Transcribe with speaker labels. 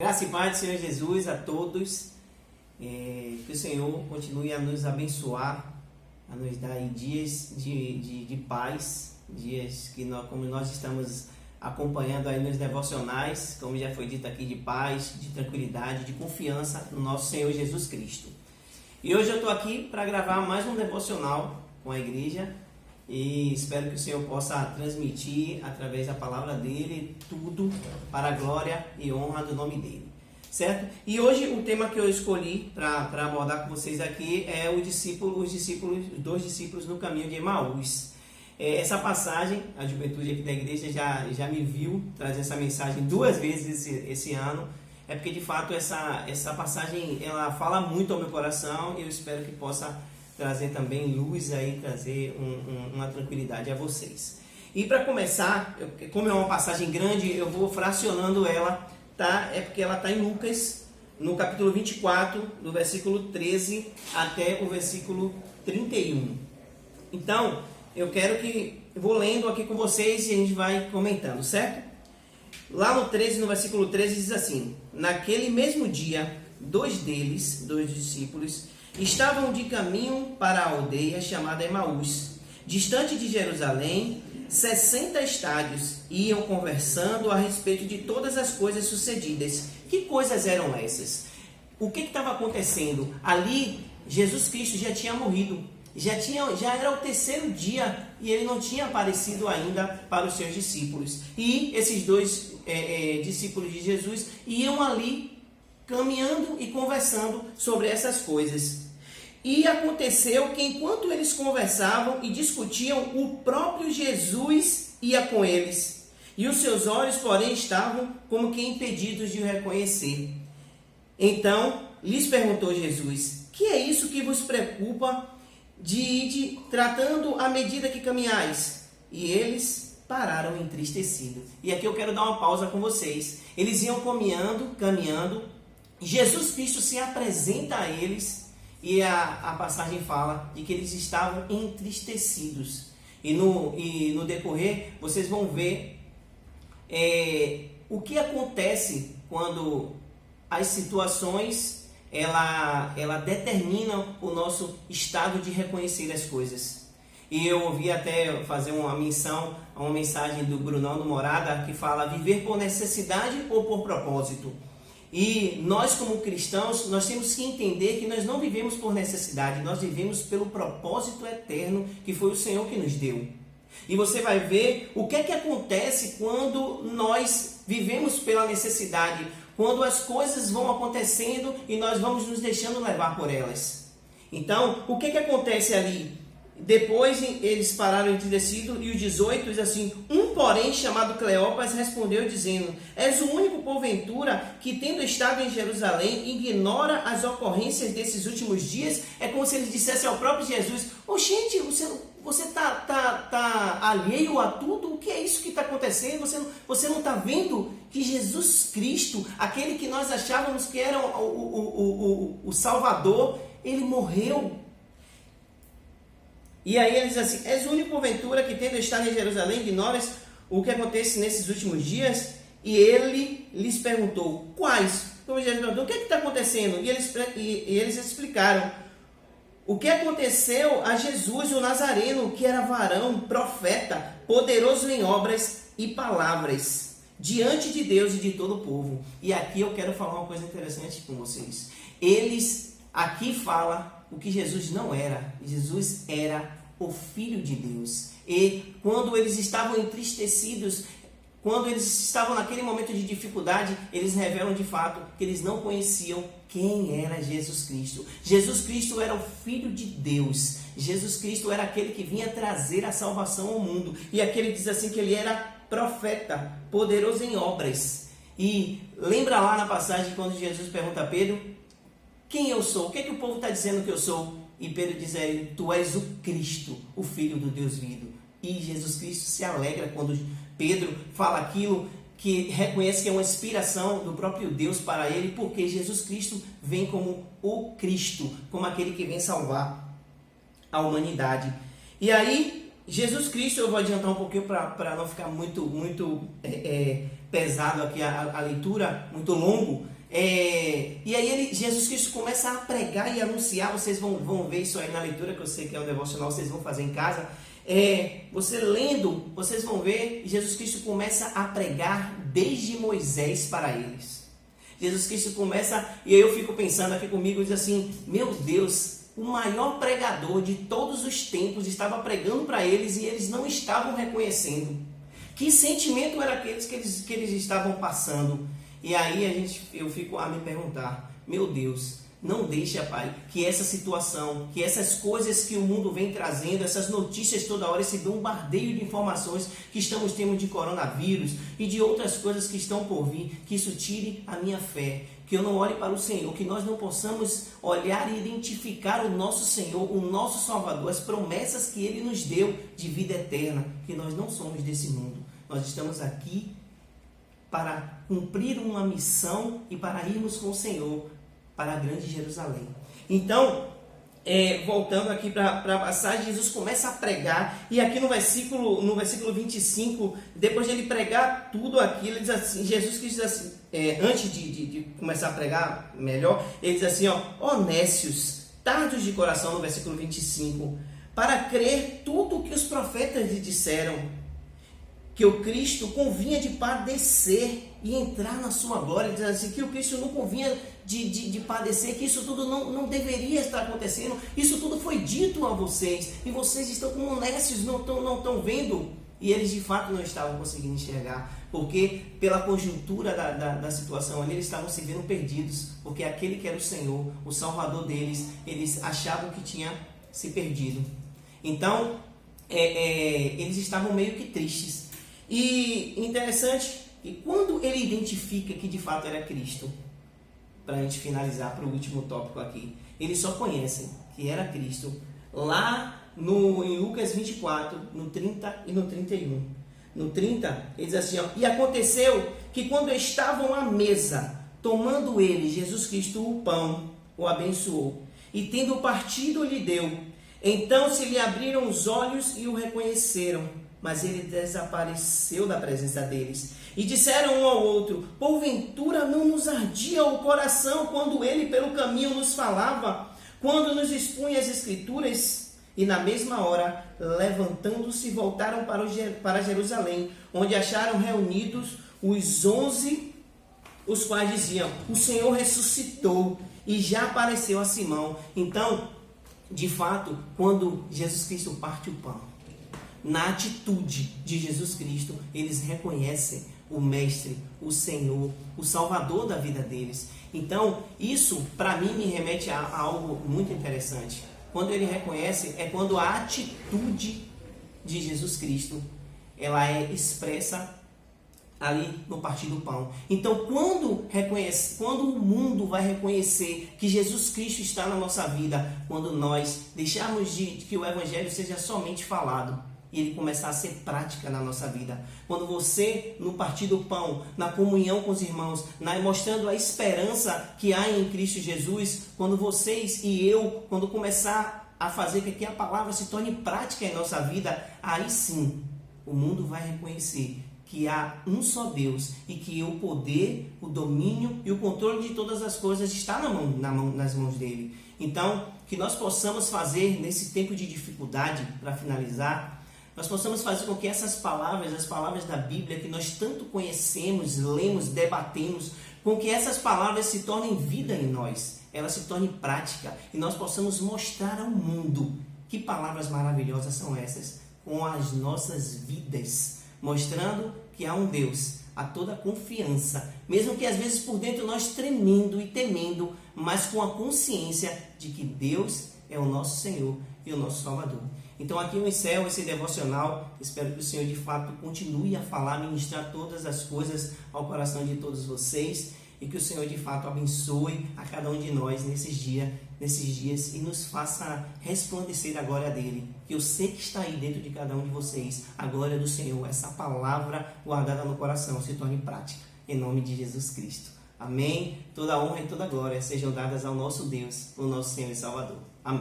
Speaker 1: Graça e paz do Senhor Jesus a todos. Que o Senhor continue a nos abençoar, a nos dar aí dias de paz, dias que como nós estamos acompanhando aí nos devocionais, como já foi dito aqui, de paz, de tranquilidade, de confiança no nosso Senhor Jesus Cristo. E hoje eu estou aqui para gravar mais um devocional com a igreja e espero que o Senhor possa transmitir através da palavra dele tudo para a glória e honra do nome dele, certo? E hoje o tema que eu escolhi para abordar com vocês aqui é os dois discípulos no caminho de Emaús. Essa passagem, a juventude aqui da igreja já me viu trazer essa mensagem 2 vezes esse ano. É porque de fato essa passagem ela fala muito ao meu coração e eu espero que possa trazer também luz aí, trazer uma tranquilidade a vocês. E para começar, como é uma passagem grande, eu vou fracionando ela, tá? É porque ela está em Lucas, no capítulo 24, do versículo 13 até o versículo 31. Então, eu vou lendo aqui com vocês e a gente vai comentando, certo? Lá no 13, no versículo 13, diz assim: naquele mesmo dia, dois discípulos, estavam de caminho para a aldeia chamada Emaús, distante de Jerusalém, 60 estádios, e iam conversando a respeito de todas as coisas sucedidas. Que coisas eram essas? O que estava acontecendo? Ali, Jesus Cristo já tinha morrido. Já era o 3º dia e ele não tinha aparecido ainda para os seus discípulos. E esses dois discípulos de Jesus iam ali caminhando e conversando sobre essas coisas. E aconteceu que enquanto eles conversavam e discutiam, o próprio Jesus ia com eles. E os seus olhos, porém, estavam como que impedidos de o reconhecer. Então, lhes perguntou Jesus: que é isso que vos preocupa de ir tratando à medida que caminhais? E eles pararam entristecidos. E aqui eu quero dar uma pausa com vocês. Eles iam caminhando. Jesus Cristo se apresenta a eles e a passagem fala de que eles estavam entristecidos. E no decorrer vocês vão ver o que acontece quando as situações ela determinam o nosso estado de reconhecer as coisas. E eu ouvi até fazer uma mensagem do Brunão do Morada que fala: viver por necessidade ou por propósito. E nós como cristãos, nós temos que entender que nós não vivemos por necessidade, nós vivemos pelo propósito eterno que foi o Senhor que nos deu. E você vai ver o que é que acontece quando nós vivemos pela necessidade, quando as coisas vão acontecendo e nós vamos nos deixando levar por elas. Então, o que é que acontece ali? Depois eles pararam entristecidos e o 18 diz assim: porém chamado Cleopas respondeu dizendo: és o único porventura que, tendo estado em Jerusalém, ignora as ocorrências desses últimos dias? É como se ele dissesse ao próprio Jesus: gente, você tá alheio a tudo? O que é isso que está acontecendo? Você não está vendo que Jesus Cristo, aquele que nós achávamos que era o Salvador, ele morreu? E aí ele diz assim: és o único porventura que, tendo estado em Jerusalém, ignoras o que acontece nesses últimos dias? E ele lhes perguntou: quais? Então Jesus perguntou: o que está acontecendo? E eles explicaram o que aconteceu a Jesus, o Nazareno, que era varão, profeta, poderoso em obras e palavras, diante de Deus e de todo o povo. E aqui eu quero falar uma coisa interessante com vocês. Eles aqui falam o que Jesus não era. Jesus era o Filho de Deus. E quando eles estavam entristecidos, quando eles estavam naquele momento de dificuldade, eles revelam de fato que eles não conheciam quem era Jesus Cristo. Jesus Cristo era o Filho de Deus. Jesus Cristo era aquele que vinha trazer a salvação ao mundo. E aqui ele diz assim que ele era profeta, poderoso em obras. E lembra lá na passagem quando Jesus pergunta a Pedro: quem eu sou? O que é que o povo está dizendo que eu sou? E Pedro diz a ele: tu és o Cristo, o Filho do Deus vivo. E Jesus Cristo se alegra quando Pedro fala aquilo, que reconhece que é uma inspiração do próprio Deus para ele, porque Jesus Cristo vem como o Cristo, como aquele que vem salvar a humanidade. E aí Jesus Cristo, eu vou adiantar um pouquinho para não ficar muito pesado aqui a leitura, muito longo. E aí Jesus Cristo começa a pregar e anunciar. Vocês vão ver isso aí na leitura, que eu sei que é um devocional, vocês vão fazer em casa. Você lendo, vocês vão ver, Jesus Cristo começa a pregar desde Moisés para eles. Jesus Cristo começa, e eu fico pensando aqui comigo, diz assim, meu Deus, o maior pregador de todos os tempos estava pregando para eles e eles não estavam reconhecendo. Que sentimento era aqueles que eles estavam passando? E aí eu fico a me perguntar, meu Deus, não deixa, Pai, que essa situação, que essas coisas que o mundo vem trazendo, essas notícias toda hora, esse bombardeio de informações que estamos tendo de coronavírus e de outras coisas que estão por vir, que isso tire a minha fé, que eu não olhe para o Senhor, que nós não possamos olhar e identificar o nosso Senhor, o nosso Salvador, as promessas que Ele nos deu de vida eterna, que nós não somos desse mundo, nós estamos aqui para cumprir uma missão e para irmos com o Senhor para a grande Jerusalém. Então, voltando aqui para a passagem, Jesus começa a pregar, e aqui no versículo 25, depois de ele pregar tudo aquilo, ele diz assim, Jesus Cristo diz assim, antes de começar a pregar melhor, ele diz assim, ó nécios, tardos de coração, no versículo 25, para crer tudo o que os profetas lhe disseram, que o Cristo convinha de padecer e entrar na sua glória, dizendo assim, que o Cristo não convinha de padecer, que isso tudo não deveria estar acontecendo, isso tudo foi dito a vocês, e vocês estão como nécios, não estão vendo, e eles de fato não estavam conseguindo enxergar, porque pela conjuntura da situação ali, eles estavam se vendo perdidos, porque aquele que era o Senhor, o Salvador deles, eles achavam que tinha se perdido. Então, eles estavam meio que tristes. E interessante que quando ele identifica que de fato era Cristo, para a gente finalizar para o último tópico aqui, eles só conhecem que era Cristo lá em Lucas 24, no 30 e no 31. No 30, ele diz assim, e aconteceu que quando estavam à mesa, tomando ele, Jesus Cristo, o pão, o abençoou, e tendo partido lhe deu. Então se lhe abriram os olhos e o reconheceram, mas ele desapareceu da presença deles. E disseram um ao outro, porventura não nos ardia o coração quando ele pelo caminho nos falava, quando nos expunha as Escrituras? E na mesma hora, levantando-se, voltaram para Jerusalém, onde acharam reunidos os 11, os quais diziam, o Senhor ressuscitou e já apareceu a Simão. Então, de fato, quando Jesus Cristo parte o pão, na atitude de Jesus Cristo, eles reconhecem o Mestre, o Senhor, o Salvador da vida deles. Então, isso para mim me remete a algo muito interessante. Quando ele reconhece, é quando a atitude de Jesus Cristo, ela é expressa ali no partir do pão. Então, quando o mundo vai reconhecer que Jesus Cristo está na nossa vida, quando nós deixarmos que o Evangelho seja somente falado, e ele começar a ser prática na nossa vida. Quando você, no partir do pão, na comunhão com os irmãos, mostrando a esperança que há em Cristo Jesus, quando vocês e eu, quando começar a fazer com que a palavra se torne prática em nossa vida, aí sim, o mundo vai reconhecer que há um só Deus e que o poder, o domínio e o controle de todas as coisas está nas mãos dele. Então, que nós possamos fazer nesse tempo de dificuldade, para finalizar, nós possamos fazer com que essas palavras, as palavras da Bíblia, que nós tanto conhecemos, lemos, debatemos, com que essas palavras se tornem vida em nós, elas se tornem prática, e nós possamos mostrar ao mundo que palavras maravilhosas são essas, com as nossas vidas, mostrando que há um Deus, há toda a confiança, mesmo que às vezes por dentro nós tremendo e temendo, mas com a consciência de que Deus é o nosso Senhor e o nosso Salvador. Então aqui eu encerro esse devocional, espero que o Senhor de fato continue a falar, ministrar todas as coisas ao coração de todos vocês, e que o Senhor de fato abençoe a cada um de nós nesses dias e nos faça resplandecer a glória dele, que eu sei que está aí dentro de cada um de vocês, a glória do Senhor, essa palavra guardada no coração se torne prática, em nome de Jesus Cristo. Amém? Toda honra e toda glória sejam dadas ao nosso Deus, o nosso Senhor e Salvador.